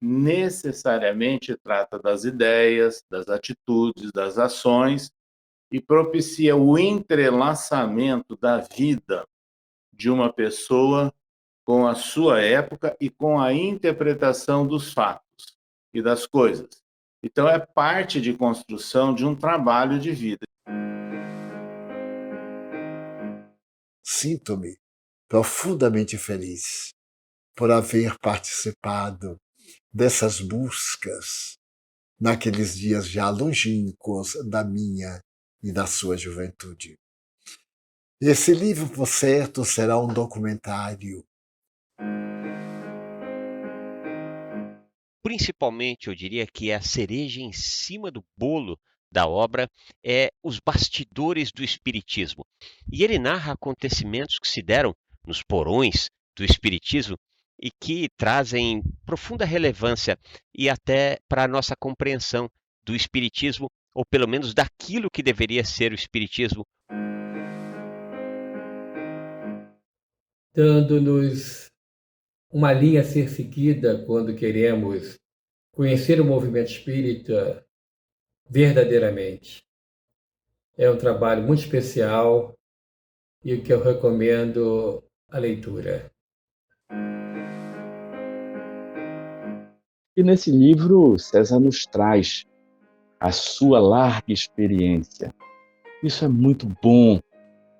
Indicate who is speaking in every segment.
Speaker 1: necessariamente trata das ideias, das atitudes, das ações e propicia o entrelaçamento da vida de uma pessoa com a sua época e com a interpretação dos fatos e das coisas. Então, é parte de construção de um trabalho de vida.
Speaker 2: Sinto-me profundamente feliz por haver participado dessas buscas naqueles dias já longínquos da minha e da sua juventude. Esse livro, por certo, será um documentário.
Speaker 3: Principalmente, eu diria que a cereja em cima do bolo da obra é os bastidores do espiritismo. E ele narra acontecimentos que se deram nos porões do espiritismo e que trazem profunda relevância e até para a nossa compreensão do espiritismo, ou pelo menos daquilo que deveria ser o espiritismo.
Speaker 4: Dando-nos uma linha a ser seguida quando queremos conhecer o movimento espírita verdadeiramente. É um trabalho muito especial e que eu recomendo a leitura.
Speaker 5: E nesse livro, César nos traz a sua larga experiência. Isso é muito bom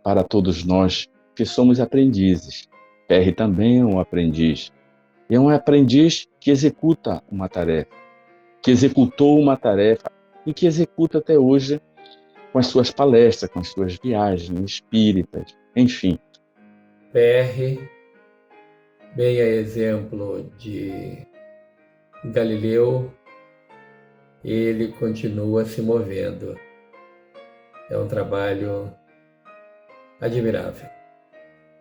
Speaker 5: para todos nós que somos aprendizes. Perry também é um aprendiz. E é um aprendiz que executa uma tarefa, que executou uma tarefa e que executa até hoje com as suas palestras, com as suas viagens espíritas, enfim.
Speaker 4: Perry, bem a exemplo de Galileu, ele continua se movendo. É um trabalho admirável.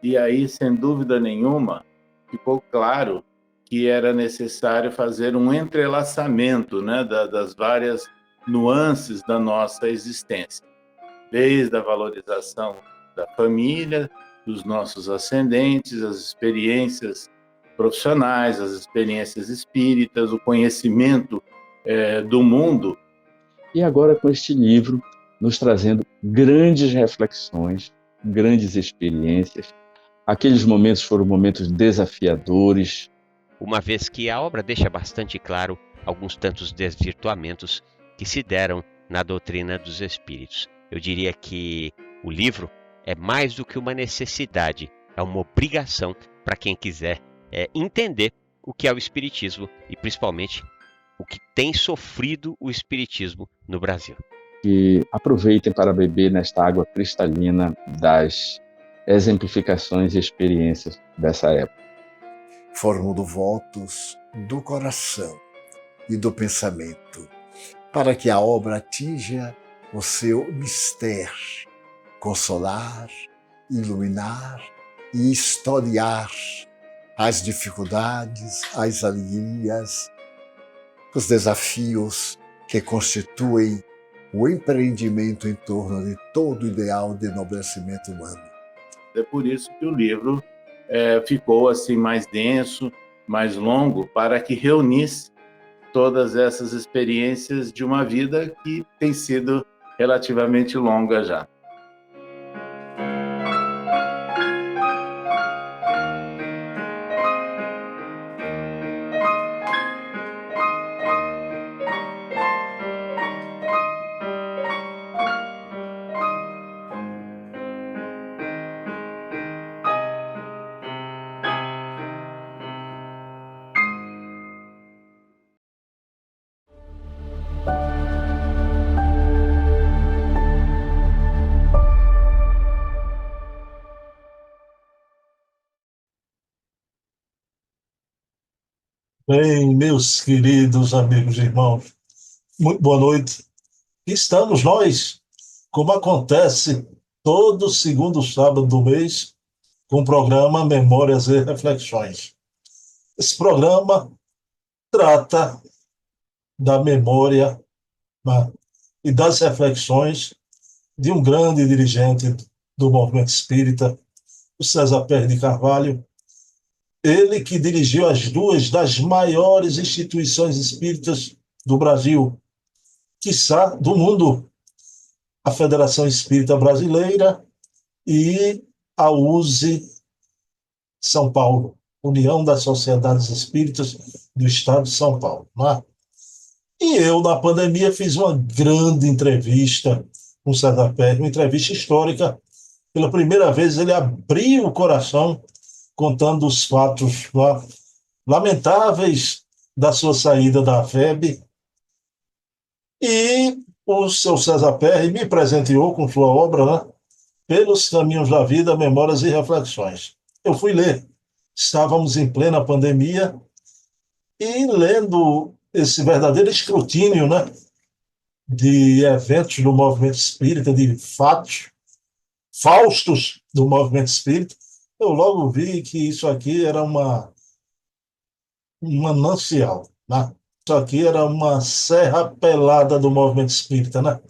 Speaker 1: E aí, sem dúvida nenhuma, ficou claro que era necessário fazer um entrelaçamento, né, das várias nuances da nossa existência, desde a valorização da família, dos nossos ascendentes, as experiências profissionais, as experiências espíritas, o conhecimento do mundo.
Speaker 5: E agora com este livro, nos trazendo grandes reflexões, grandes experiências. Aqueles momentos foram momentos desafiadores.
Speaker 3: Uma vez que a obra deixa bastante claro alguns tantos desvirtuamentos que se deram na doutrina dos espíritos. Eu diria que o livro é mais do que uma necessidade, é uma obrigação para quem quiser entender o que é o espiritismo e principalmente o que tem sofrido o espiritismo no Brasil.
Speaker 5: E aproveitem para beber nesta água cristalina das exemplificações e experiências dessa época.
Speaker 2: Formulo votos do coração e do pensamento para que a obra atinja o seu mistério, consolar, iluminar e historiar as dificuldades, as alegrias, os desafios que constituem o empreendimento em torno de todo o ideal de enobrecimento humano.
Speaker 1: É por isso que o livro ficou assim mais denso, mais longo, para que reunisse todas essas experiências de uma vida que tem sido relativamente longa já.
Speaker 6: Bem, meus queridos amigos e irmãos, muito boa noite. Estamos nós, como acontece todo segundo sábado do mês, com o programa Memórias e Reflexões. Esse programa trata da memória, né, e das reflexões de um grande dirigente do movimento espírita, o César Pérez de Carvalho, Ele que dirigiu as duas das maiores instituições espíritas do Brasil, quiçá do mundo, a Federação Espírita Brasileira e a USE São Paulo, União das Sociedades Espíritas do Estado de São Paulo. Não é? E eu, na pandemia, fiz uma grande entrevista com o César Pérez, uma entrevista histórica. Pela primeira vez, ele abriu o coração contando os fatos lamentáveis da sua saída da FEB. E o seu César Pérez me presenteou com sua obra, né? Pelos Caminhos da Vida, Memórias e Reflexões. Eu fui ler. Estávamos em plena pandemia e lendo esse verdadeiro escrutínio, né, de eventos do movimento espírita, de fatos faustos do movimento espírita, eu logo vi que isso aqui era um manancial, né? Isso aqui era uma serra pelada do movimento espírita, né?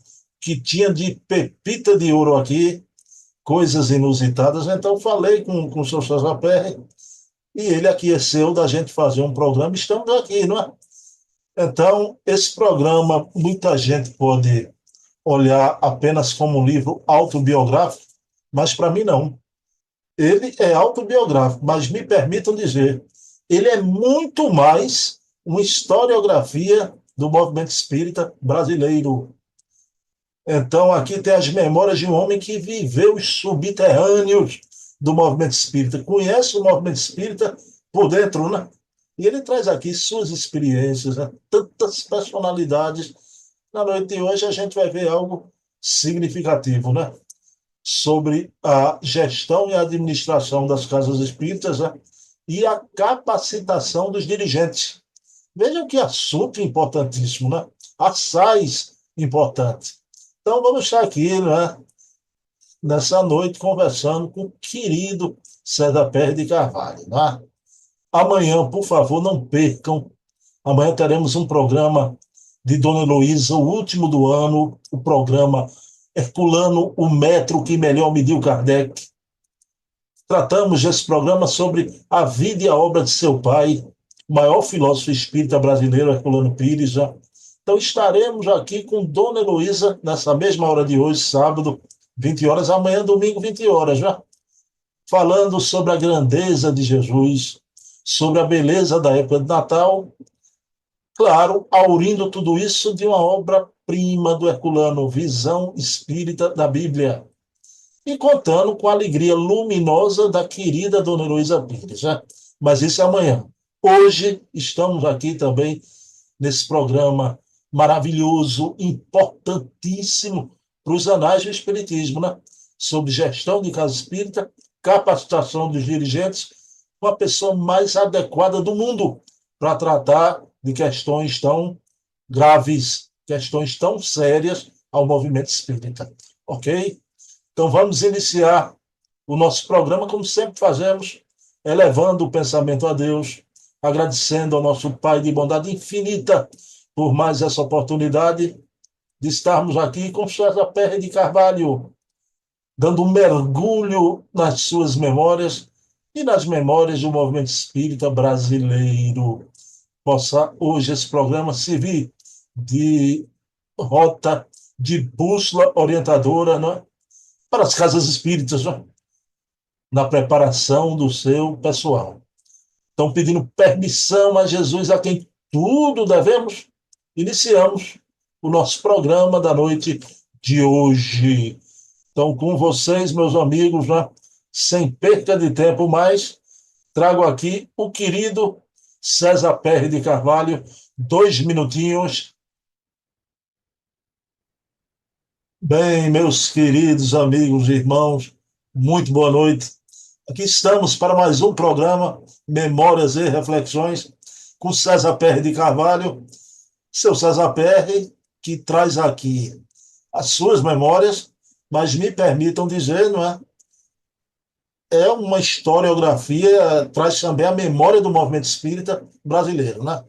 Speaker 6: Que tinha de pepita de ouro aqui, coisas inusitadas. Então falei com o seu César Pérez e ele aqueceu da gente fazer um programa. Estamos aqui, não é? Então, esse programa, muita gente pode olhar apenas como um livro autobiográfico, mas para mim não. Ele é autobiográfico, mas me permitam dizer, ele é muito mais uma historiografia do movimento espírita brasileiro. Então, aqui tem as memórias de um homem que viveu os subterrâneos do movimento espírita, conhece o movimento espírita por dentro, né? E ele traz aqui suas experiências, né? Tantas personalidades. Na noite de hoje a gente vai ver algo significativo, né? Sobre a gestão e a administração das casas espíritas, né? E a capacitação dos dirigentes. Vejam que assunto importantíssimo, né? Assaz importante. Então vamos estar aqui, né, nessa noite conversando com o querido César Pérez de Carvalho, né? Amanhã, por favor, não percam. Amanhã teremos um programa de Dona Heloísa, o último do ano, o programa Herculano, o metro que melhor mediu Kardec. Tratamos desse programa sobre a vida e a obra de seu pai, o maior filósofo espírita brasileiro, Herculano Pires. Já. Então estaremos aqui com Dona Heloísa nessa mesma hora de hoje, sábado, 20 horas, amanhã, domingo, 20 horas, já. Falando sobre a grandeza de Jesus, sobre a beleza da época de Natal, claro, aurindo tudo isso de uma obra-prima do Herculano, Visão Espírita da Bíblia, e contando com a alegria luminosa da querida Dona Heloísa Pires, né? Mas isso é amanhã. Hoje estamos aqui também nesse programa maravilhoso, importantíssimo para os anais do Espiritismo, né? Sobre gestão de casa espírita, capacitação dos dirigentes, com a pessoa mais adequada do mundo para tratar de questões tão graves, questões tão sérias ao movimento espírita. Ok? Então vamos iniciar o nosso programa, como sempre fazemos, elevando o pensamento a Deus, agradecendo ao nosso Pai de bondade infinita por mais essa oportunidade de estarmos aqui com César Pérez de Carvalho, dando um mergulho nas suas memórias e nas memórias do movimento espírita brasileiro. Possa hoje esse programa servir de rota, de bússola orientadora, né, para as casas espíritas, né, na preparação do seu pessoal. Estão pedindo permissão a Jesus, a quem tudo devemos. Iniciamos o nosso programa da noite de hoje. Então, com vocês, meus amigos, né, sem perca de tempo mais, trago aqui o querido César Pérez de Carvalho, 2 minutinhos. Bem, meus queridos amigos e irmãos, muito boa noite. Aqui estamos para mais um programa, Memórias e Reflexões, com César Pérez de Carvalho, seu César Pérez, que traz aqui as suas memórias, mas me permitam dizer, não é? É uma historiografia, traz também a memória do movimento espírita brasileiro, né?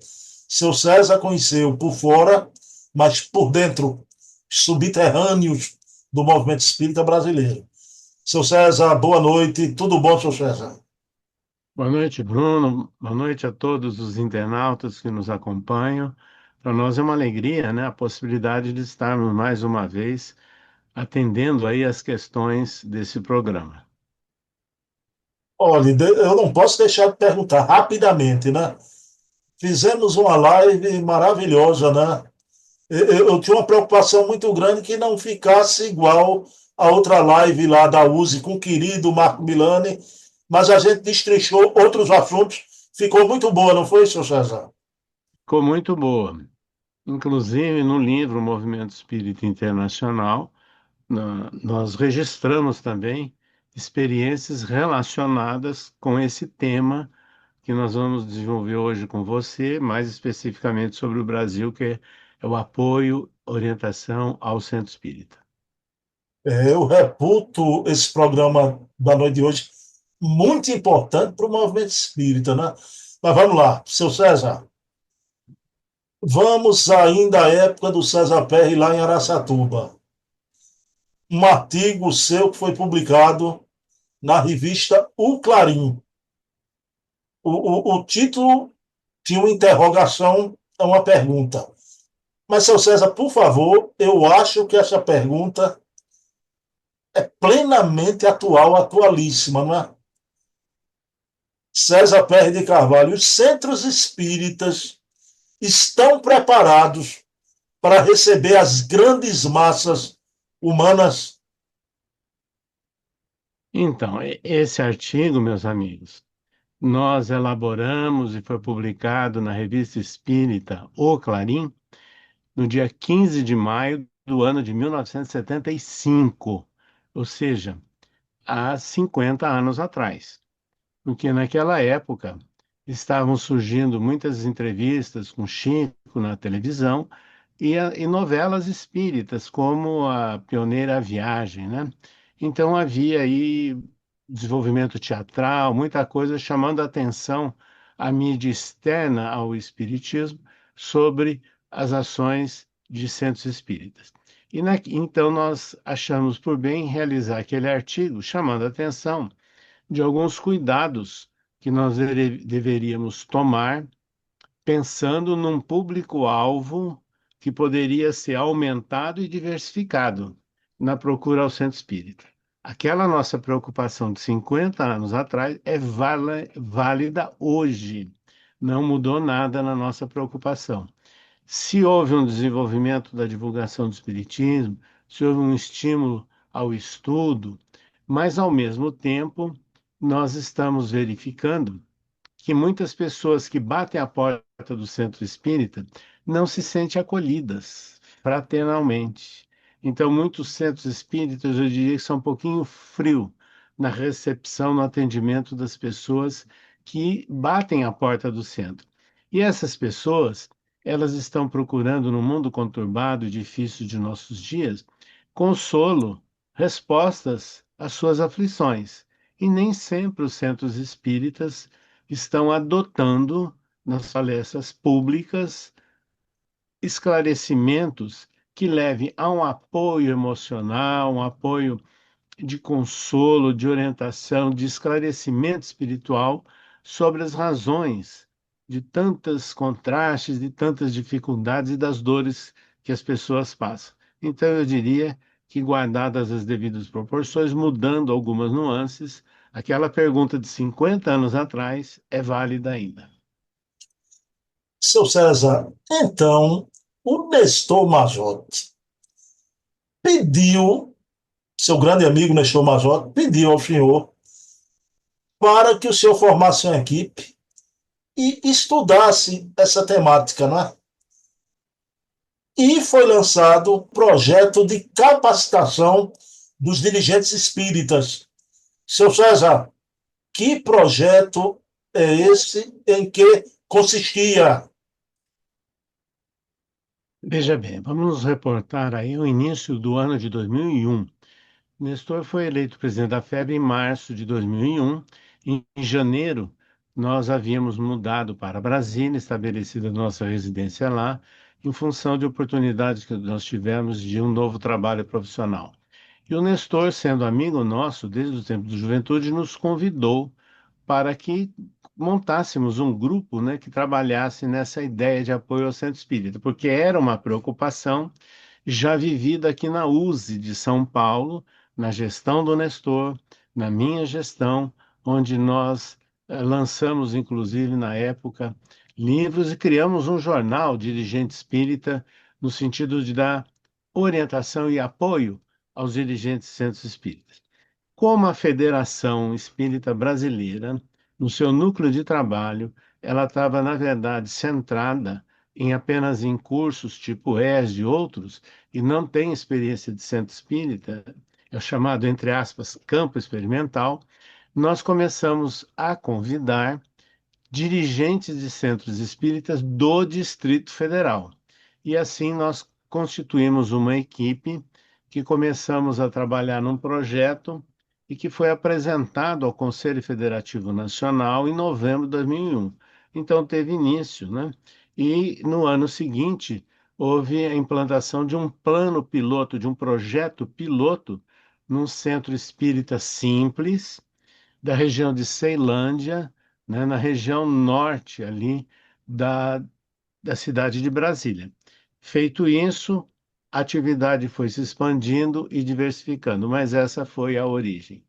Speaker 6: Seu César conheceu por fora, mas por dentro, subterrâneos do movimento espírita brasileiro. Seu César, boa noite. Tudo bom, seu César?
Speaker 1: Boa noite, Bruno. Boa noite a todos os internautas que nos acompanham. Para nós é uma alegria, né, a possibilidade de estarmos mais uma vez atendendo aí as questões desse programa.
Speaker 6: Olha, eu não posso deixar de perguntar rapidamente, né? Fizemos uma live maravilhosa, né? Eu tinha uma preocupação muito grande que não ficasse igual a outra live lá da USE com o querido Marco Milani, mas a gente destrinchou outros assuntos. Ficou muito boa, não foi, seu César?
Speaker 1: Ficou muito boa. Inclusive, no livro Movimento Espírita Internacional, nós registramos também experiências relacionadas com esse tema que nós vamos desenvolver hoje com você, mais especificamente sobre o Brasil, que é o apoio, orientação ao centro espírita.
Speaker 6: Eu reputo esse programa da noite de hoje muito importante para o movimento espírita, né? Mas vamos lá, seu César. Vamos ainda à época do César Perry lá em Araçatuba. Um artigo seu que foi publicado na revista O Clarim. O título tinha uma interrogação, é uma pergunta. Mas, seu César, por favor, eu acho que essa pergunta é plenamente atual, atualíssima, não é? César Pérez de Carvalho, os centros espíritas estão preparados para receber as grandes massas humanas?
Speaker 1: Então, esse artigo, meus amigos, nós elaboramos e foi publicado na Revista Espírita O Clarim no dia 15 de maio do ano de 1975, ou seja, há 50 anos atrás. Porque naquela época estavam surgindo muitas entrevistas com Chico na televisão e novelas espíritas, como a Pioneira Viagem, né? Então havia aí desenvolvimento teatral, muita coisa chamando a atenção à mídia externa ao espiritismo sobre as ações de centros espíritas. Então nós achamos por bem realizar aquele artigo chamando a atenção de alguns cuidados que nós deveríamos tomar, pensando num público-alvo que poderia ser aumentado e diversificado na procura ao centro espírita. Aquela nossa preocupação de 50 anos atrás é válida hoje. Não mudou nada na nossa preocupação. Se houve um desenvolvimento da divulgação do espiritismo, se houve um estímulo ao estudo, mas ao mesmo tempo nós estamos verificando que muitas pessoas que batem a porta do centro espírita não se sentem acolhidas fraternalmente. Então, muitos centros espíritas, eu diria que são um pouquinho frio na recepção, no atendimento das pessoas que batem a porta do centro. E essas pessoas, elas estão procurando no mundo conturbado e difícil de nossos dias, consolo, respostas às suas aflições. E nem sempre os centros espíritas estão adotando nas palestras públicas esclarecimentos que levem a um apoio emocional, um apoio de consolo, de orientação, de esclarecimento espiritual sobre as razões de tantos contrastes, de tantas dificuldades e das dores que as pessoas passam. Então, eu diria que, guardadas as devidas proporções, mudando algumas nuances, aquela pergunta de 50 anos atrás é válida ainda.
Speaker 6: Seu César, então, o Nestor Mazotti pediu, seu grande amigo Nestor Mazotti, pediu ao senhor para que o senhor formasse uma equipe e estudasse essa temática, não é? E foi lançado o projeto de capacitação dos dirigentes espíritas. Seu César, que projeto é esse, em que consistia?
Speaker 1: Veja bem, vamos nos reportar aí o início do ano de 2001. Nestor foi eleito presidente da FEB em março de 2001. Em janeiro, nós havíamos mudado para Brasília, estabelecida nossa residência lá, em função de oportunidades que nós tivemos de um novo trabalho profissional. E o Nestor, sendo amigo nosso desde o tempo da juventude, nos convidou para que montássemos um grupo, né, que trabalhasse nessa ideia de apoio ao centro espírita, porque era uma preocupação já vivida aqui na USE de São Paulo, na gestão do Nestor, na minha gestão, onde nós lançamos, inclusive, na época, livros e criamos um jornal Dirigente Espírita, no sentido de dar orientação e apoio aos dirigentes de centros espíritas. Como a Federação Espírita Brasileira, no seu núcleo de trabalho, ela estava, na verdade, centrada apenas em cursos tipo ES e outros, e não tem experiência de centro espírita, é o chamado, entre aspas, campo experimental, nós começamos a convidar dirigentes de centros espíritas do Distrito Federal. E assim nós constituímos uma equipe que começamos a trabalhar num projeto e que foi apresentado ao Conselho Federativo Nacional em novembro de 2001. Então teve início, né? E no ano seguinte houve a implantação de um plano piloto, de um projeto piloto num centro espírita simples, da região de Ceilândia, né, na região norte ali da, da cidade de Brasília. Feito isso, a atividade foi se expandindo e diversificando, mas essa foi a origem.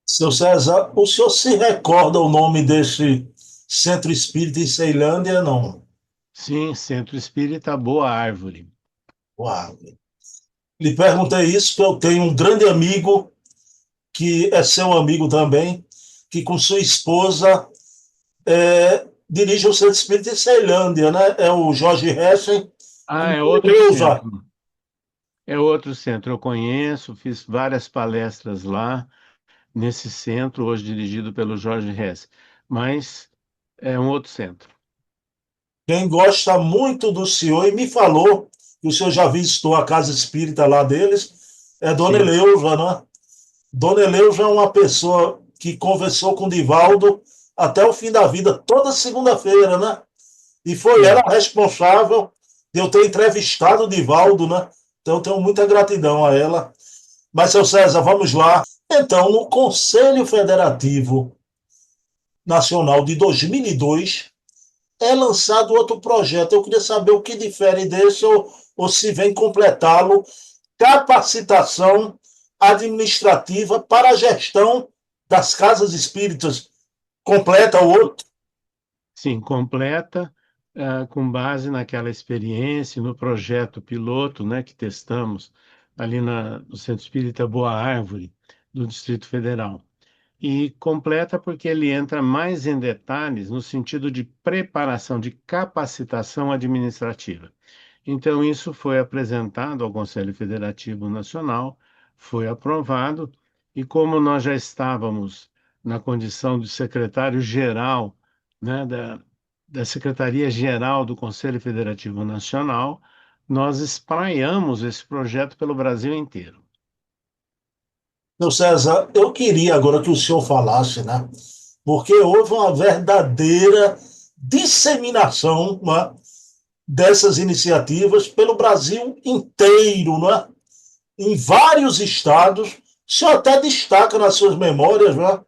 Speaker 6: Seu César, o senhor se recorda o nome deste centro espírita em Ceilândia? Não.
Speaker 1: Sim, Centro Espírita Boa Árvore.
Speaker 6: Uau. Lhe perguntei isso porque eu tenho um grande amigo que é seu amigo também, que com sua esposa dirige o Centro Espírita em Ceilândia, né? É o Jorge Hessen.
Speaker 1: Ah, é outro
Speaker 6: Neuza.
Speaker 1: centro. É outro centro. Eu conheço, fiz várias palestras lá, nesse centro, hoje dirigido pelo Jorge Hess. Mas é um outro centro.
Speaker 6: Quem gosta muito do senhor e me falou que o senhor já visitou a casa espírita lá deles, é Dona
Speaker 1: Sim,
Speaker 6: Eleusa, né? Dona Eleusa é uma pessoa que conversou com o Divaldo até o fim da vida, toda segunda-feira, né? E foi ela
Speaker 1: sim.
Speaker 6: responsável de eu ter entrevistado o Divaldo, né? Então eu tenho muita gratidão a ela. Mas, seu César, vamos lá. Então, no Conselho Federativo Nacional de 2002, é lançado outro projeto. Eu queria saber o que difere desse ou se vem completá-lo. Capacitação administrativa para a gestão das casas espíritas. Completa o outro.
Speaker 1: Sim, completa, com base naquela experiência, no projeto piloto, né, que testamos ali no Centro Espírita Boa Árvore, do Distrito Federal. E completa porque ele entra mais em detalhes no sentido de preparação, de capacitação administrativa. Então, isso foi apresentado ao Conselho Federativo Nacional, foi aprovado, e como nós já estávamos na condição de secretário-geral, né, da Secretaria-Geral do Conselho Federativo Nacional, nós espraiamos esse projeto pelo Brasil inteiro.
Speaker 6: Meu César, eu queria agora que o senhor falasse, né? Porque houve uma verdadeira disseminação, né, dessas iniciativas pelo Brasil inteiro, né? Em vários estados. O senhor até destaca nas suas memórias, né?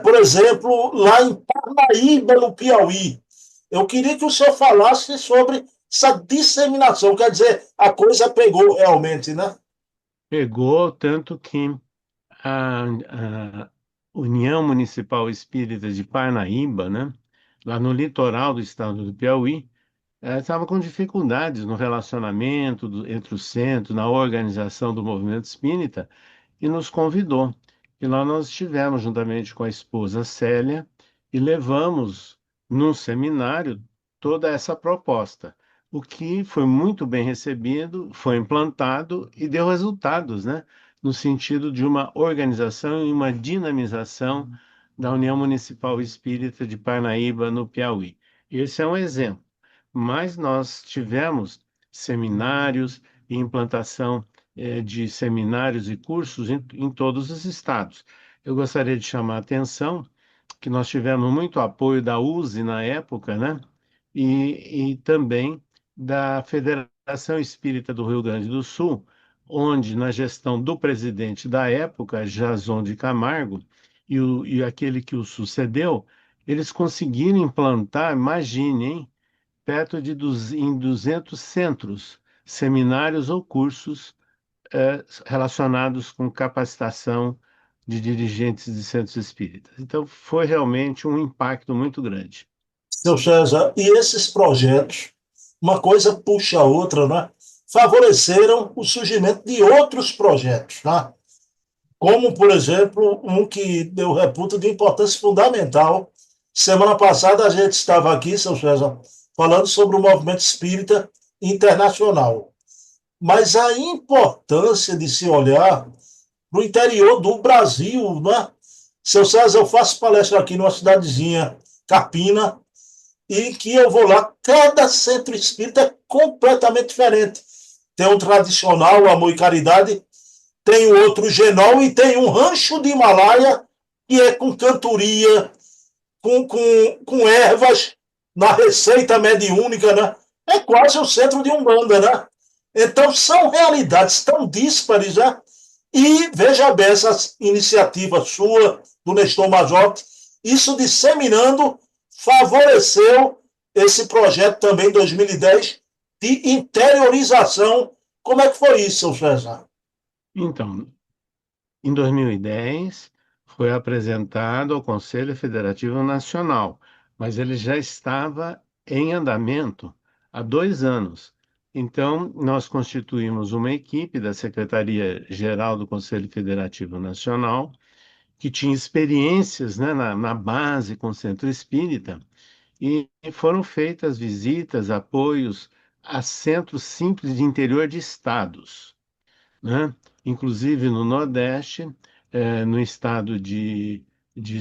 Speaker 6: Por exemplo, lá em Parnaíba, no Piauí. Eu queria que o senhor falasse sobre essa disseminação, quer dizer, a coisa pegou realmente, né?
Speaker 1: Pegou tanto que a União Municipal Espírita de Parnaíba, né, lá no litoral do estado do Piauí, estava com dificuldades no relacionamento entre os centros, na organização do movimento espírita, e nos convidou. E lá nós estivemos juntamente com a esposa Célia e levamos num seminário toda essa proposta, o que foi muito bem recebido, foi implantado e deu resultados, né? No sentido de uma organização e uma dinamização da União Municipal Espírita de Parnaíba, no Piauí. Esse é um exemplo, mas nós tivemos seminários e implantação de seminários e cursos em todos os estados. Eu gostaria de chamar a atenção que nós tivemos muito apoio da USE na época, né? E também da Federação Espírita do Rio Grande do Sul, onde, na gestão do presidente da época, Jason de Camargo, e aquele que o sucedeu, eles conseguiram implantar, imagine, hein, perto de em 200 centros, seminários ou cursos relacionados com capacitação de dirigentes de centros espíritas. Então, foi realmente um impacto muito grande.
Speaker 6: Seu César, e esses projetos, uma coisa puxa a outra, né? Favoreceram o surgimento de outros projetos, né? Como, por exemplo, um que eu reputo de importância fundamental. Semana passada a gente estava aqui, seu César, falando sobre o movimento espírita internacional. Mas a importância de se olhar para o interior do Brasil, né? Seu César, eu faço palestra aqui numa cidadezinha, Carpina, e que eu vou lá, cada centro espírita é completamente diferente. Tem um tradicional, Amor e Caridade, tem o outro Genol e tem um Rancho de Himalaia, que é com cantoria, com ervas, na receita mediúnica, né? É quase o centro de Umbanda, né? Então, são realidades tão díspares, né? E veja bem, essa iniciativa sua, do Nestor Mazotti, isso disseminando, favoreceu esse projeto também em 2010 de interiorização. Como é que foi isso, seu César?
Speaker 1: Então, em 2010, foi apresentado ao Conselho Federativo Nacional, mas ele já estava em andamento há 2 anos. Então, nós constituímos uma equipe da Secretaria-Geral do Conselho Federativo Nacional, que tinha experiências, né, na base com o Centro Espírita, e foram feitas visitas, apoios a centros simples de interior de estados, né? Inclusive no Nordeste, no estado de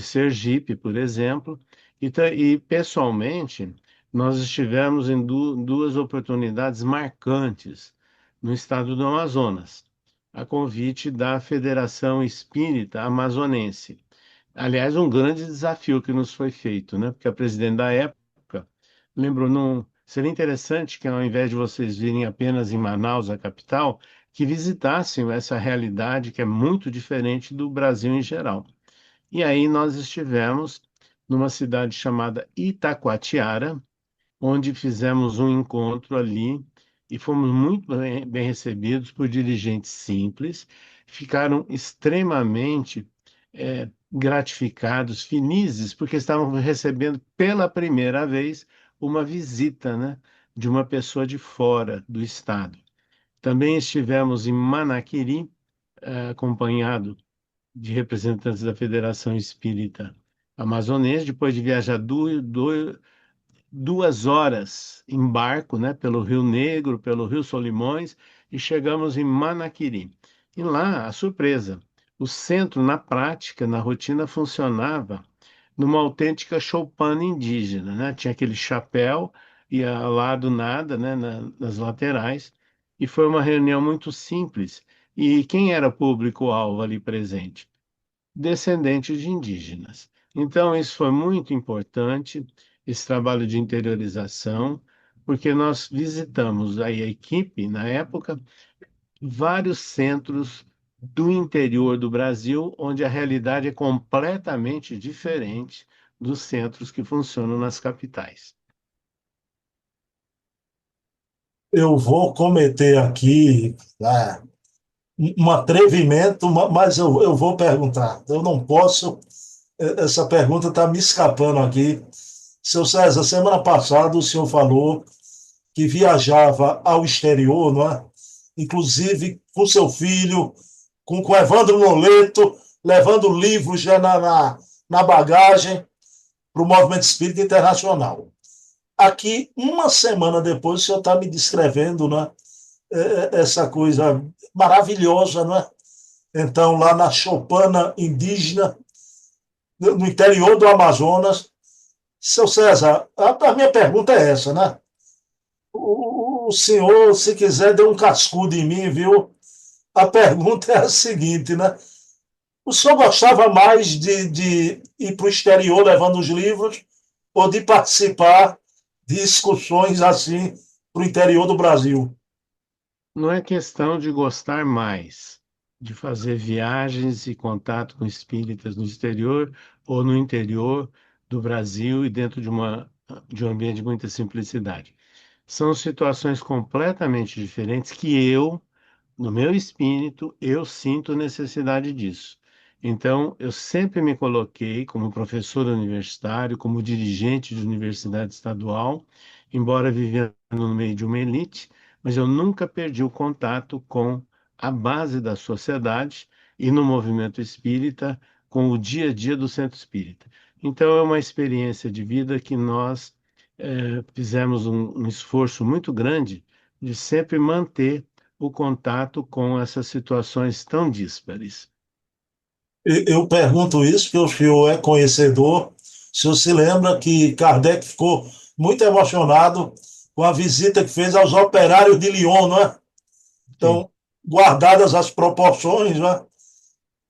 Speaker 1: Sergipe, por exemplo, e pessoalmente nós estivemos em duas oportunidades marcantes no estado do Amazonas, a convite da Federação Espírita Amazonense. Aliás, um grande desafio que nos foi feito, né? Porque a presidente da época lembrou, não, seria interessante que ao invés de vocês virem apenas em Manaus, a capital, que visitassem essa realidade que é muito diferente do Brasil em geral. E aí nós estivemos numa cidade chamada Itacoatiara, onde fizemos um encontro ali e fomos muito bem recebidos por dirigentes simples, ficaram extremamente gratificados, felizes, porque estavam recebendo pela primeira vez uma visita, né, de uma pessoa de fora do estado. Também estivemos em Manaquiri, acompanhado de representantes da Federação Espírita Amazonense, depois de viajar 2 horas em barco, né, pelo Rio Negro, pelo Rio Solimões, e chegamos em Manaquiri. E lá, a surpresa, o centro, na prática, na rotina, funcionava numa autêntica choupana indígena, né? Tinha aquele chapéu e ao lado nada, né, nas laterais, e foi uma reunião muito simples. E quem era público-alvo ali presente? Descendentes de indígenas. Então, isso foi muito importante, esse trabalho de interiorização, porque nós visitamos aí a equipe, na época, vários centros do interior do Brasil, onde a realidade é completamente diferente dos centros que funcionam nas capitais.
Speaker 6: Eu vou cometer aqui um atrevimento, mas eu vou perguntar. Eu não posso. Essa pergunta está me escapando aqui. Seu César, semana passada o senhor falou que viajava ao exterior, não é? Inclusive com seu filho, com Evandro Noleto, levando livros já na bagagem para o Movimento Espírita Internacional. Aqui, uma semana depois, o senhor está me descrevendo, né, essa coisa maravilhosa, né? Então, lá na choupana indígena, no interior do Amazonas. Seu César, a minha pergunta é essa, né? O senhor, se quiser, dê um cascudo em mim, viu? A pergunta é a seguinte, né? O senhor gostava mais de ir para o exterior levando os livros ou de participar de excursões assim para o interior do Brasil?
Speaker 1: Não é questão de gostar mais, de fazer viagens e contato com espíritas no exterior ou no interior do Brasil e dentro de um ambiente de muita simplicidade. São situações completamente diferentes que no meu espírito, eu sinto necessidade disso. Então, eu sempre me coloquei como professor universitário, como dirigente de universidade estadual, embora vivendo no meio de uma elite, mas eu nunca perdi o contato com a base da sociedade e no movimento espírita, com o dia a dia do centro espírita. Então, é uma experiência de vida que nós fizemos um esforço muito grande de sempre manter o contato com essas situações tão díspares.
Speaker 6: Eu pergunto isso porque o senhor é conhecedor. O senhor se lembra que Kardec ficou muito emocionado com a visita que fez aos operários de Lyon, não é?
Speaker 1: Sim.
Speaker 6: Então, guardadas as proporções, não é?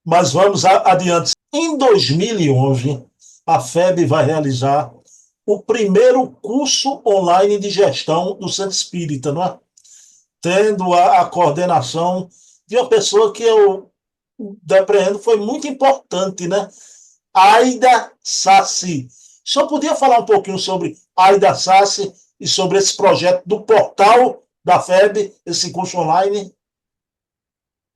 Speaker 6: Mas vamos adiante. Em 2011, a FEB vai realizar o primeiro curso online de gestão do Centro Espírita, não é? Tendo a coordenação de uma pessoa que eu depreendo foi muito importante, né? Aida Sassi. O senhor podia falar um pouquinho sobre Aida Sassi e sobre esse projeto do portal da FEB, esse curso online?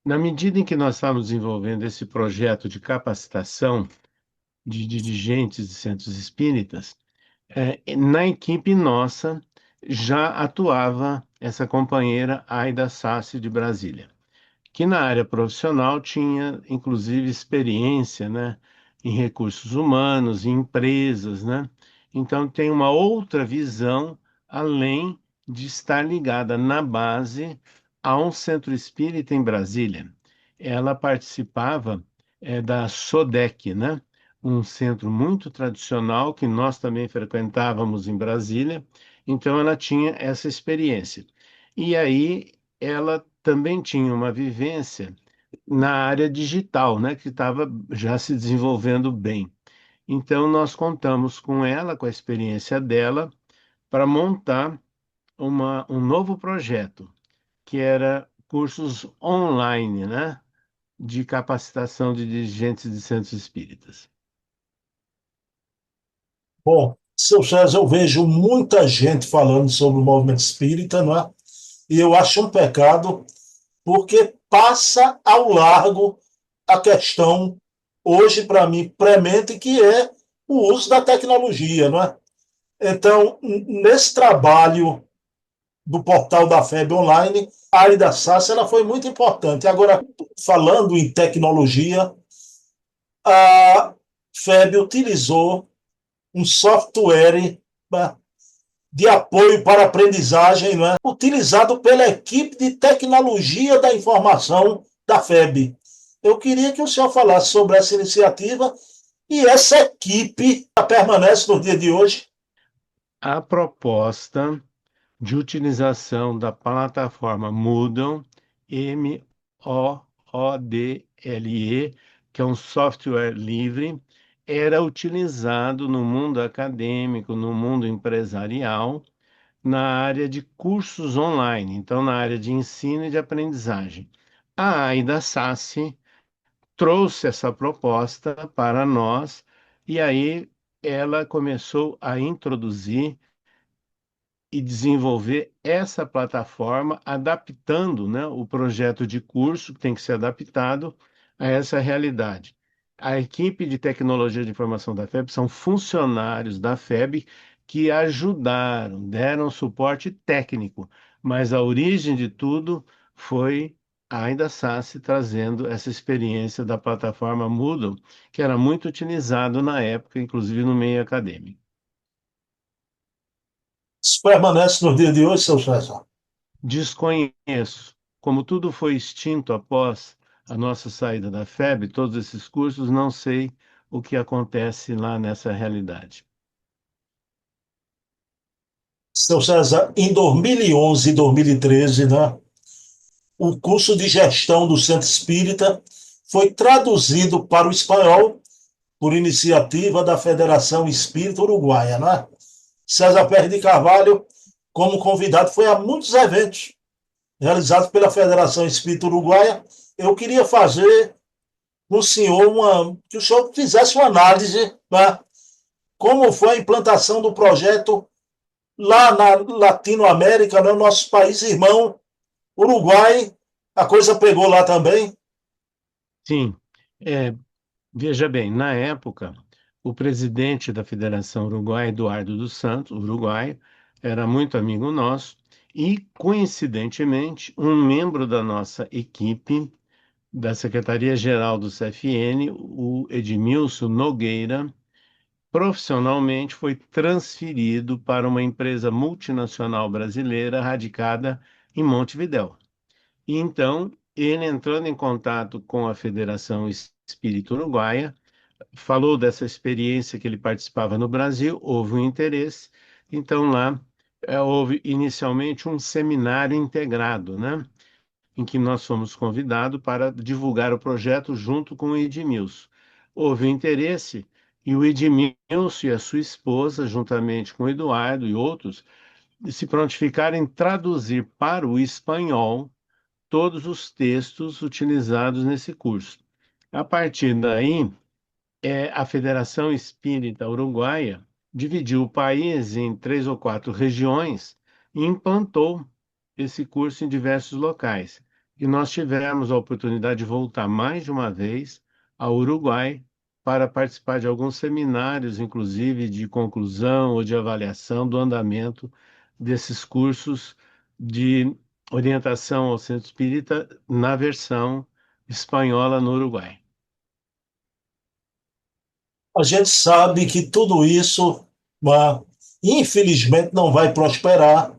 Speaker 1: Na medida em que nós estamos desenvolvendo esse projeto de capacitação de dirigentes de centros espíritas, na equipe nossa já atuava essa companheira Aida Sassi de Brasília, que na área profissional tinha, inclusive, experiência, né, em recursos humanos, em empresas, né? Então tem uma outra visão além de estar ligada na base a um centro espírita em Brasília. Ela participava da SODEC, né? Um centro muito tradicional que nós também frequentávamos em Brasília. Então ela tinha essa experiência. E aí ela também tinha uma vivência na área digital, né, que estava já se desenvolvendo bem. Então, nós contamos com ela, com a experiência dela, para montar um novo projeto, que era cursos online, né, de capacitação de dirigentes de centros espíritas.
Speaker 6: Bom, seu César, eu vejo muita gente falando sobre o movimento espírita, não é? E eu acho um pecado porque passa ao largo a questão, hoje, para mim, premente, que é o uso da tecnologia, não é? Então, nesse trabalho do portal da FEB Online, a área da SAS ela foi muito importante. Agora, falando em tecnologia, a FEB utilizou um software, né, de apoio para aprendizagem, não é? Utilizado pela equipe de tecnologia da informação da FEB. Eu queria que o senhor falasse sobre essa iniciativa e essa equipe permanece no dia de hoje.
Speaker 1: A proposta de utilização da plataforma Moodle, Moodle, que é um software livre, era utilizado no mundo acadêmico, no mundo empresarial, na área de cursos online, então na área de ensino e de aprendizagem. A Aida Sassi trouxe essa proposta para nós e aí ela começou a introduzir e desenvolver essa plataforma, adaptando, né, o projeto de curso, que tem que ser adaptado a essa realidade. A equipe de tecnologia de informação da FEB são funcionários da FEB que ajudaram, deram suporte técnico, mas a origem de tudo foi a Aida Sassi trazendo essa experiência da plataforma Moodle, que era muito utilizado na época, inclusive no meio acadêmico.
Speaker 6: Isso permanece no dia de hoje, seu César?
Speaker 1: Desconheço. Como tudo foi extinto após a nossa saída da FEB, todos esses cursos, não sei o que acontece lá nessa realidade.
Speaker 6: Seu César, em 2011 e 2013, né, o curso de gestão do Centro Espírita foi traduzido para o espanhol por iniciativa da Federação Espírita Uruguaia, né? César Pérez de Carvalho, como convidado, foi a muitos eventos realizados pela Federação Espírita Uruguaia. eu queria fazer com o senhor que o senhor fizesse uma análise, né? Como foi a implantação do projeto lá na Latinoamérica, no nosso país irmão, Uruguai. A coisa pegou lá também?
Speaker 1: Sim, é, veja bem, na época, o presidente da Federação Uruguaia, Eduardo dos Santos, uruguaio, era muito amigo nosso, e, coincidentemente, um membro da nossa equipe, da Secretaria-Geral do CFN, o Edmilson Nogueira, profissionalmente foi transferido para uma empresa multinacional brasileira radicada em Montevidéu. E então, ele entrando em contato com a Federação Espírita Uruguaia, falou dessa experiência que ele participava no Brasil, houve um interesse, então lá houve inicialmente um seminário integrado, né, em que nós fomos convidados para divulgar o projeto junto com o Edmilson. Houve um interesse e o Edmilson e a sua esposa, juntamente com o Eduardo e outros, se prontificaram em traduzir para o espanhol todos os textos utilizados nesse curso. A partir daí, a Federação Espírita Uruguaia dividiu o país em 3 ou 4 regiões e implantou esse curso em diversos locais. E nós tivemos a oportunidade de voltar mais de uma vez ao Uruguai para participar de alguns seminários, inclusive de conclusão ou de avaliação do andamento desses cursos de orientação ao centro espírita na versão espanhola no Uruguai.
Speaker 6: A gente sabe que tudo isso, infelizmente, não vai prosperar.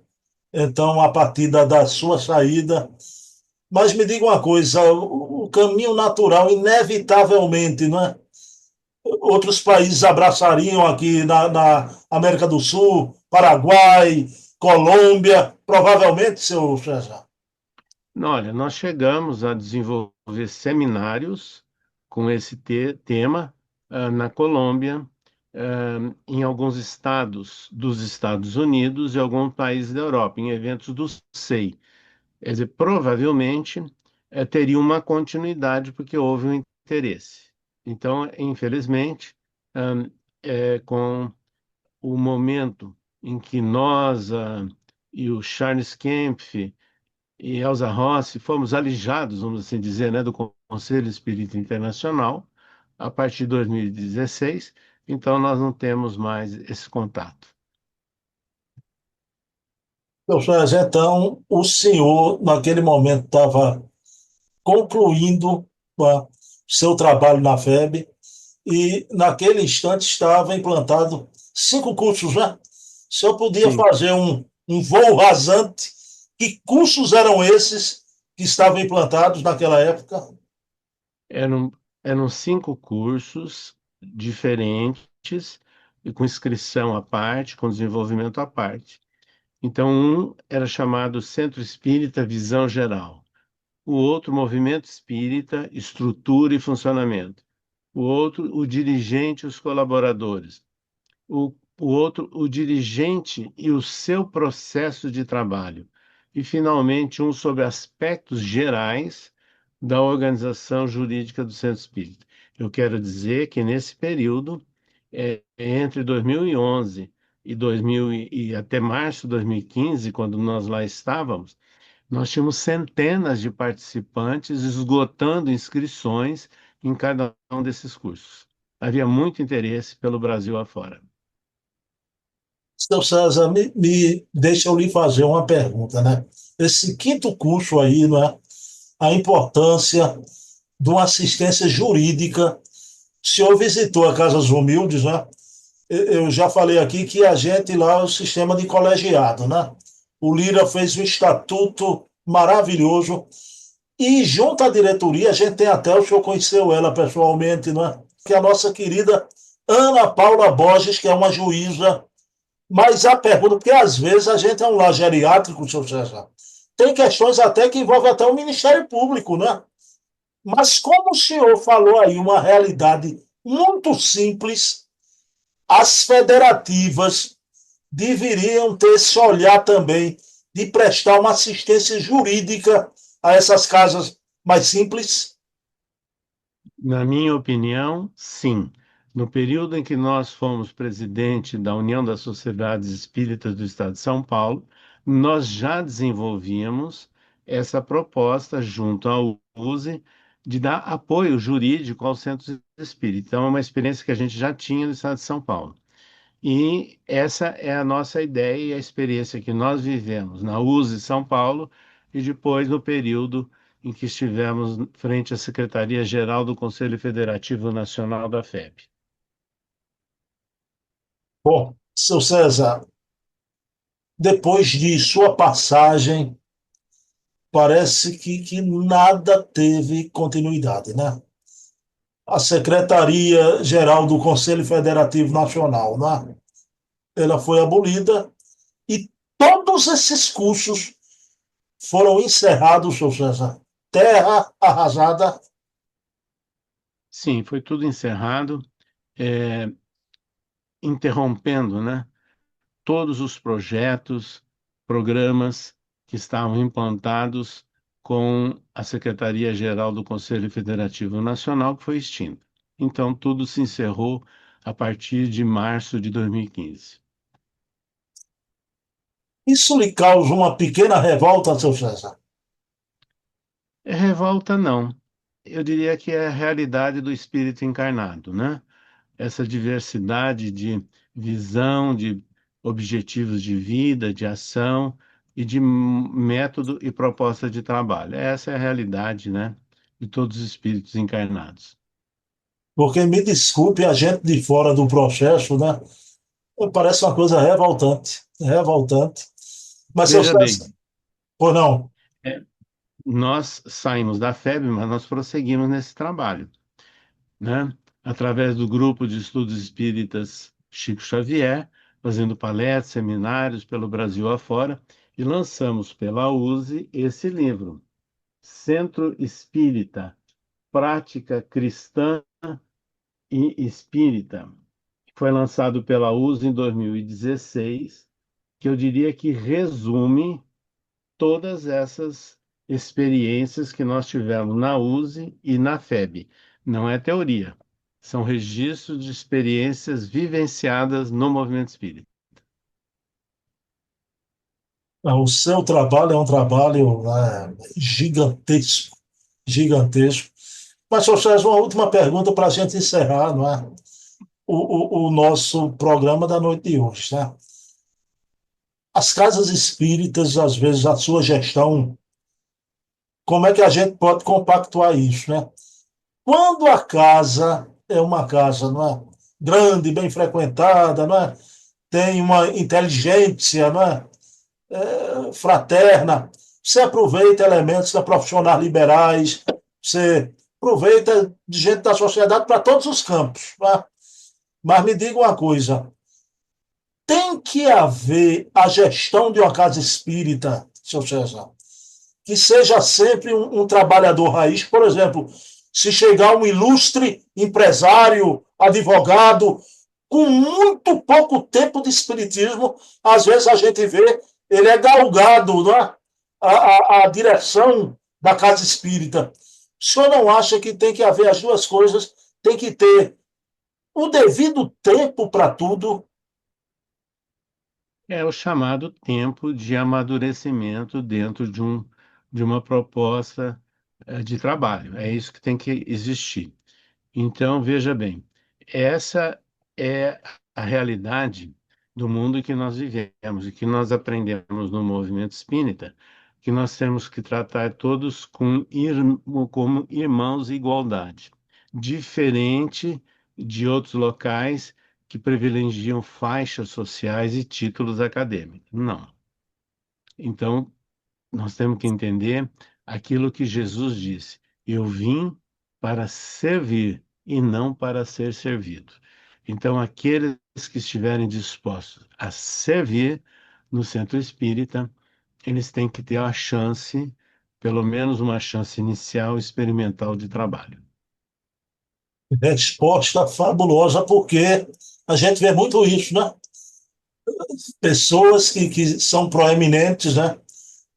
Speaker 6: Então, a partir da sua saída. Mas me diga uma coisa: o caminho natural, inevitavelmente, não é? Outros países abraçariam aqui na América do Sul, Paraguai, Colômbia, provavelmente, seu César.
Speaker 1: Olha, nós chegamos a desenvolver seminários com esse tema na Colômbia, em alguns estados dos Estados Unidos e alguns países da Europa, em eventos do SEI. Quer dizer, provavelmente teria uma continuidade porque houve um interesse. Então, infelizmente, com o momento em que nós e o Charles Kempf e Elza Rossi fomos alijados, vamos assim dizer, né, do Conselho Espírita Internacional, a partir de 2016, então nós não temos mais esse contato.
Speaker 6: Seu César, então, o senhor, naquele momento, estava concluindo seu trabalho na FEB e, naquele instante, estava implantado 5 cursos, né? O senhor podia
Speaker 1: Sim.
Speaker 6: fazer um voo rasante. Que cursos eram esses que estavam implantados naquela época?
Speaker 1: Eram 5 cursos diferentes, e com inscrição à parte, com desenvolvimento à parte. Então, um era chamado Centro Espírita Visão Geral. O outro, Movimento Espírita, Estrutura e Funcionamento. O outro, o dirigente e os colaboradores. O outro, o dirigente e o seu processo de trabalho. E, finalmente, um sobre aspectos gerais da organização jurídica do Centro Espírita. Eu quero dizer que, nesse período, entre 2011 e até março de 2015, quando nós lá estávamos, nós tínhamos centenas de participantes esgotando inscrições em cada um desses cursos. Havia muito interesse pelo Brasil afora.
Speaker 6: Seu César, deixa eu lhe fazer uma pergunta, né? Esse 5º curso aí, né? A importância de uma assistência jurídica. O senhor visitou a Casas Humildes, né? Eu já falei aqui que a gente lá é o sistema de colegiado, né? O Lira fez um estatuto maravilhoso e junto à diretoria a gente tem até, o senhor conheceu ela pessoalmente, né? Que é a nossa querida Ana Paula Borges, que é uma juíza. Mas a pergunta, porque às vezes a gente é um lar geriátrico, seu César, tem questões até que envolvem até o Ministério Público, né? Mas como o senhor falou aí, uma realidade muito simples, as federativas deveriam ter esse olhar também de prestar uma assistência jurídica a essas casas mais simples?
Speaker 1: Na minha opinião, sim. No período em que nós fomos presidente da União das Sociedades Espíritas do Estado de São Paulo, nós já desenvolvíamos essa proposta junto à USE de dar apoio jurídico aos centros espíritas. Então, é uma experiência que a gente já tinha no Estado de São Paulo. E essa é a nossa ideia e a experiência que nós vivemos na USE São Paulo e depois no período em que estivemos frente à Secretaria-Geral do Conselho Federativo Nacional da FEB.
Speaker 6: Bom, seu César, depois de sua passagem, parece que nada teve continuidade, né? A Secretaria-Geral do Conselho Federativo Nacional, né? Ela foi abolida e todos esses cursos foram encerrados, seu César. Terra arrasada.
Speaker 1: Sim, foi tudo encerrado, interrompendo, né, todos os projetos, programas que estavam implantados com a Secretaria-Geral do Conselho Federativo Nacional, que foi extinta. Então, tudo se encerrou a partir de março de 2015.
Speaker 6: Isso lhe causa uma pequena revolta, seu César.
Speaker 1: É revolta, não. Eu diria que é a realidade do espírito encarnado, né? Essa diversidade de visão, de objetivos de vida, de ação e de método e proposta de trabalho. Essa é a realidade, né, de todos os espíritos encarnados.
Speaker 6: Porque me desculpe a gente de fora do processo, né? Parece uma coisa revoltante, revoltante. Mas, seu
Speaker 1: Veja
Speaker 6: César,
Speaker 1: bem,
Speaker 6: ou não?
Speaker 1: é, nós saímos da FEB, mas nós prosseguimos nesse trabalho, né? Através do grupo de estudos espíritas Chico Xavier, fazendo palestras, seminários pelo Brasil afora, e lançamos pela USE esse livro, Centro Espírita, Prática Cristã e Espírita. Foi lançado pela USE em 2016, que eu diria que resume todas essas experiências que nós tivemos na USE e na FEB. Não é teoria, são registros de experiências vivenciadas no movimento espírita.
Speaker 6: O seu trabalho é um trabalho gigantesco, gigantesco. Mas, seu César, uma última pergunta para a gente encerrar, não é? O nosso programa da noite de hoje, né? As casas espíritas, às vezes, a sua gestão, como é que a gente pode compactuar isso, né? Quando a casa é uma casa, não é? Grande, bem frequentada, não é? Tem uma inteligência, não é? Fraterna, você aproveita elementos da profissionais liberais, você aproveita de gente da sociedade para todos os campos, não é? Mas me diga uma coisa, tem que haver a gestão de uma casa espírita, seu César, que seja sempre um trabalhador raiz. Por exemplo, se chegar um ilustre empresário, advogado, com muito pouco tempo de espiritismo, às vezes a gente vê, ele é galgado, não é? A direção da casa espírita. O senhor não acha que tem que haver as duas coisas, tem que ter o devido tempo para tudo?
Speaker 1: É o chamado tempo de amadurecimento dentro de uma proposta de trabalho. É isso que tem que existir. Então, veja bem, essa é a realidade do mundo que nós vivemos e que nós aprendemos no movimento espírita, que nós temos que tratar todos como irmãos em igualdade, diferente de outros locais que privilegiam faixas sociais e títulos acadêmicos. Não. Então, nós temos que entender aquilo que Jesus disse: eu vim para servir e não para ser servido. Então, aqueles que estiverem dispostos a servir no centro espírita, eles têm que ter a chance, pelo menos uma chance inicial experimental de trabalho.
Speaker 6: Resposta fabulosa, porque a gente vê muito isso, né? Pessoas que são proeminentes, né?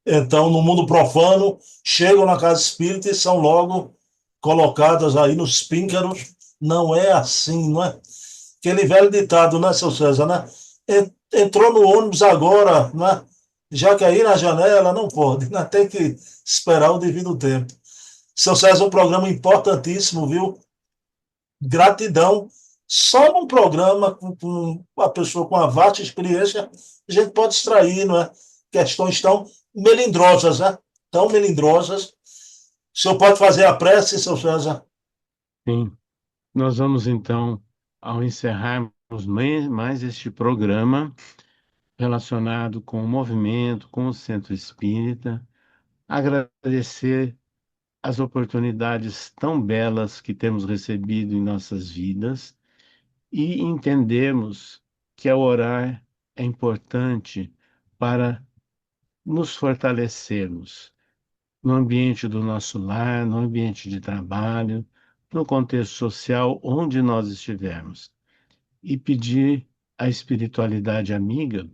Speaker 6: Então, no mundo profano, chegam na casa espírita e são logo colocadas aí nos píncaros. Não é assim, não é? Aquele velho ditado, né, seu César, né? Entrou no ônibus agora, né? Já que aí na janela não pode, né? Tem que esperar o devido tempo. Seu César, um programa importantíssimo, viu? Gratidão. Só num programa com uma pessoa com uma vasta experiência, a gente pode extrair, não é? Questões tão melindrosas, né? Tão melindrosas. O senhor pode fazer a prece, seu César?
Speaker 1: Sim. Nós vamos então, ao encerrarmos mais este programa relacionado com o movimento, com o Centro Espírita, agradecer as oportunidades tão belas que temos recebido em nossas vidas e entendermos que ao orar é importante para nos fortalecermos no ambiente do nosso lar, no ambiente de trabalho, no contexto social onde nós estivermos, e pedir à espiritualidade amiga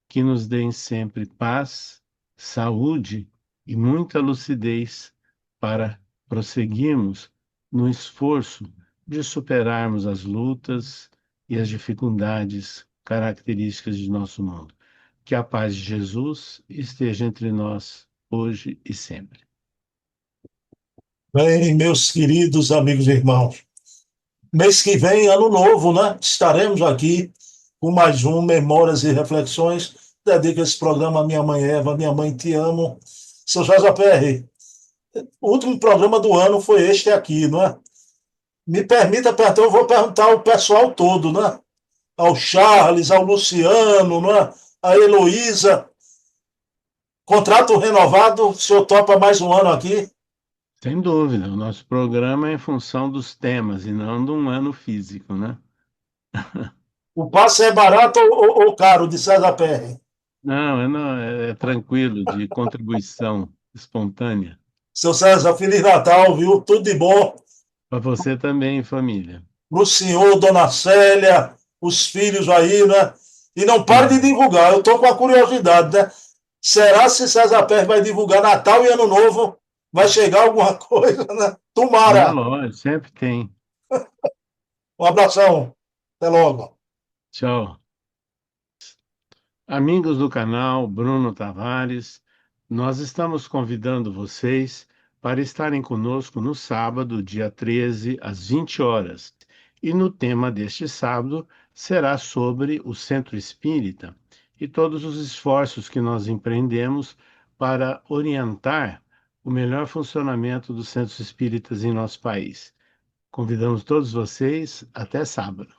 Speaker 1: que nos deem sempre paz, saúde e muita lucidez para prosseguirmos no esforço de superarmos as lutas e as dificuldades características de nosso mundo. Que a paz de Jesus esteja entre nós hoje e sempre.
Speaker 6: Bem, meus queridos amigos e irmãos, mês que vem, ano novo, né? Estaremos aqui com mais um Memórias e Reflexões. Dedico esse programa à minha mãe Eva, minha mãe te amo. Seu José PR, o último programa do ano foi este aqui, não é? Me permita, eu vou perguntar ao pessoal todo, né? Ao Charles, ao Luciano, não é? A Heloísa. Contrato renovado, o senhor topa mais um ano aqui?
Speaker 1: Sem dúvida, o nosso programa é em função dos temas e não de um ano físico, né?
Speaker 6: O passe é barato ou caro, de César PR?
Speaker 1: Não, é tranquilo, de contribuição espontânea.
Speaker 6: Seu César, Feliz Natal, viu? Tudo de bom.
Speaker 1: Para você também, família.
Speaker 6: Para o senhor, dona Célia, os filhos aí, né? E não pare de divulgar, eu estou com a curiosidade, né? Será se César Pérez vai divulgar Natal e Ano Novo? Vai chegar alguma coisa, né?
Speaker 1: Na
Speaker 6: Tomara.
Speaker 1: loja, sempre tem.
Speaker 6: Um abração. Até logo.
Speaker 1: Tchau. Amigos do canal Bruno Tavares, nós estamos convidando vocês para estarem conosco no sábado, dia 13, às 20 horas. E no tema deste sábado será sobre o Centro Espírita e todos os esforços que nós empreendemos para orientar o melhor funcionamento dos centros espíritas em nosso país. Convidamos todos vocês até sábado.